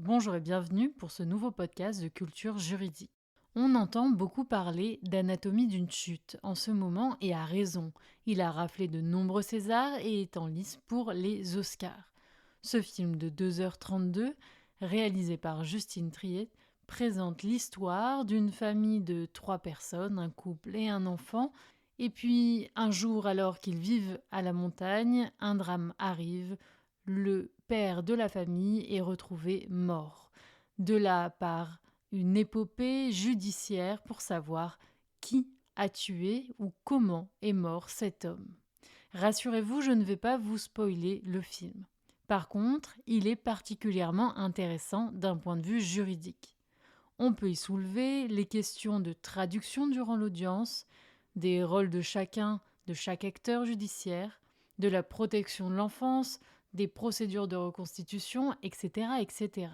Bonjour et bienvenue pour ce nouveau podcast de culture juridique. On entend beaucoup parler d'Anatomie d'une chute en ce moment et à raison. Il a raflé de nombreux Césars et est en lice pour les Oscars. Ce film de 2h32, réalisé par Justine Triet, présente l'histoire d'une famille de 3 personnes, un couple et un enfant. Et puis, un jour, alors qu'ils vivent à la montagne, un drame arrive. Le père de la famille est retrouvé mort. De là part une épopée judiciaire pour savoir qui a tué ou comment est mort cet homme. Rassurez-vous, je ne vais pas vous spoiler le film. Par contre, il est particulièrement intéressant d'un point de vue juridique. On peut y soulever les questions de traduction durant l'audience, des rôles de chacun, de chaque acteur judiciaire, de la protection de l'enfance, des procédures de reconstitution, etc., etc.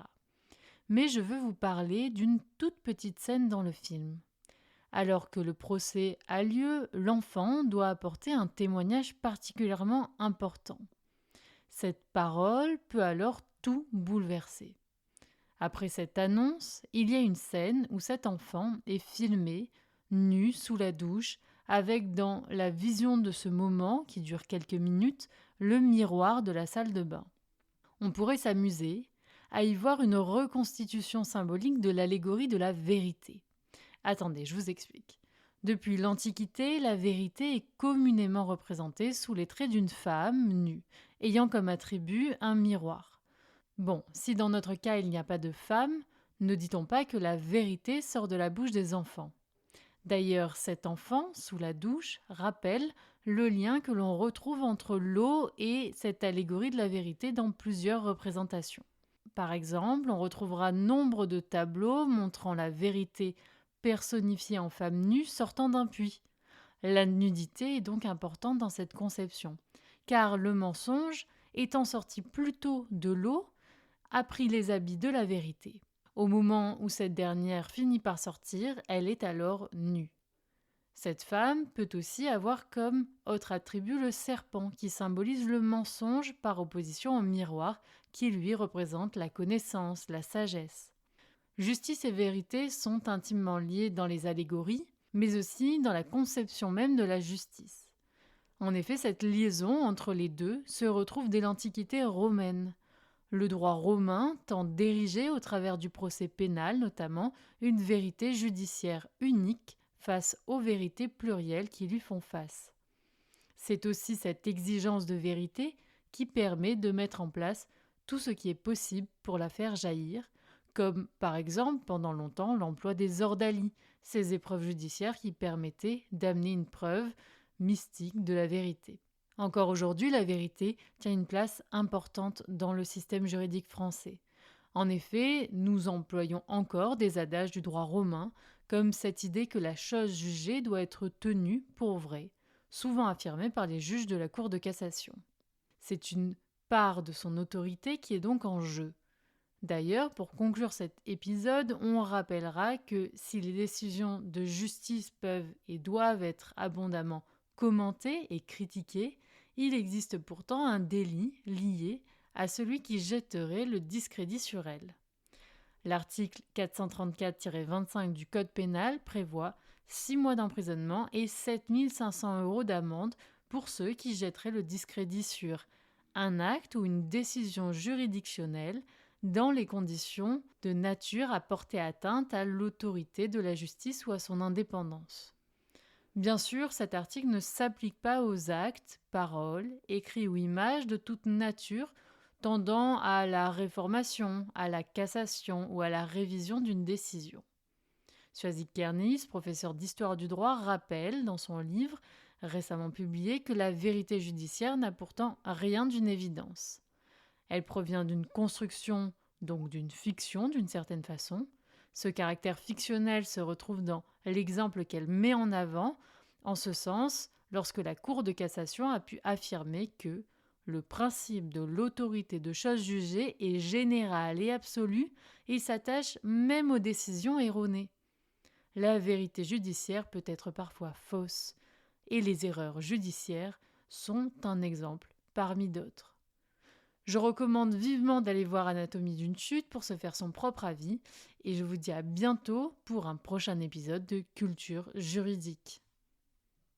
Mais je veux vous parler d'une toute petite scène dans le film. Alors que le procès a lieu, l'enfant doit apporter un témoignage particulièrement important. Cette parole peut alors tout bouleverser. Après cette annonce, il y a une scène où cet enfant est filmé, nu sous la douche, avec dans la vision de ce moment, qui dure quelques minutes, le miroir de la salle de bain. On pourrait s'amuser à y voir une reconstitution symbolique de l'allégorie de la vérité. Attendez, je vous explique. Depuis l'Antiquité, la vérité est communément représentée sous les traits d'une femme nue, ayant comme attribut un miroir. Bon, si dans notre cas il n'y a pas de femme, ne dit-on pas que la vérité sort de la bouche des enfants? D'ailleurs, cet enfant, sous la douche, rappelle le lien que l'on retrouve entre l'eau et cette allégorie de la vérité dans plusieurs représentations. Par exemple, on retrouvera nombre de tableaux montrant la vérité personnifiée en femme nue sortant d'un puits. La nudité est donc importante dans cette conception, car le mensonge, étant sorti plutôt de l'eau, a pris les habits de la vérité. Au moment où cette dernière finit par sortir, elle est alors nue. Cette femme peut aussi avoir comme autre attribut le serpent, qui symbolise le mensonge par opposition au miroir, qui lui représente la connaissance, la sagesse. Justice et vérité sont intimement liées dans les allégories, mais aussi dans la conception même de la justice. En effet, cette liaison entre les deux se retrouve dès l'Antiquité romaine. Le droit romain tend d'ériger, au travers du procès pénal notamment, une vérité judiciaire unique face aux vérités plurielles qui lui font face. C'est aussi cette exigence de vérité qui permet de mettre en place tout ce qui est possible pour la faire jaillir, comme par exemple pendant longtemps l'emploi des ordalies, ces épreuves judiciaires qui permettaient d'amener une preuve mystique de la vérité. Encore aujourd'hui, la vérité tient une place importante dans le système juridique français. En effet, nous employons encore des adages du droit romain, comme cette idée que la chose jugée doit être tenue pour vraie, souvent affirmée par les juges de la Cour de cassation. C'est une part de son autorité qui est donc en jeu. D'ailleurs, pour conclure cet épisode, on rappellera que si les décisions de justice peuvent et doivent être abondamment commentées et critiquées, il existe pourtant un délit lié à celui qui jetterait le discrédit sur elle. L'article 434-25 du Code pénal prévoit 6 mois d'emprisonnement et 7 500 € d'amende pour ceux qui jetteraient le discrédit sur un acte ou une décision juridictionnelle dans les conditions de nature à porter atteinte à l'autorité de la justice ou à son indépendance. Bien sûr, cet article ne s'applique pas aux actes, paroles, écrits ou images de toute nature tendant à la réformation, à la cassation ou à la révision d'une décision. Suazik Kernis, professeur d'histoire du droit, rappelle dans son livre récemment publié que la vérité judiciaire n'a pourtant rien d'une évidence. Elle provient d'une construction, donc d'une fiction d'une certaine façon. Ce caractère fictionnel se retrouve dans l'exemple qu'elle met en avant, en ce sens, lorsque la Cour de cassation a pu affirmer que le principe de l'autorité de chose jugée est général et absolu et s'attache même aux décisions erronées. La vérité judiciaire peut être parfois fausse, et les erreurs judiciaires sont un exemple parmi d'autres. Je recommande vivement d'aller voir Anatomie d'une chute pour se faire son propre avis et je vous dis à bientôt pour un prochain épisode de Culture juridique.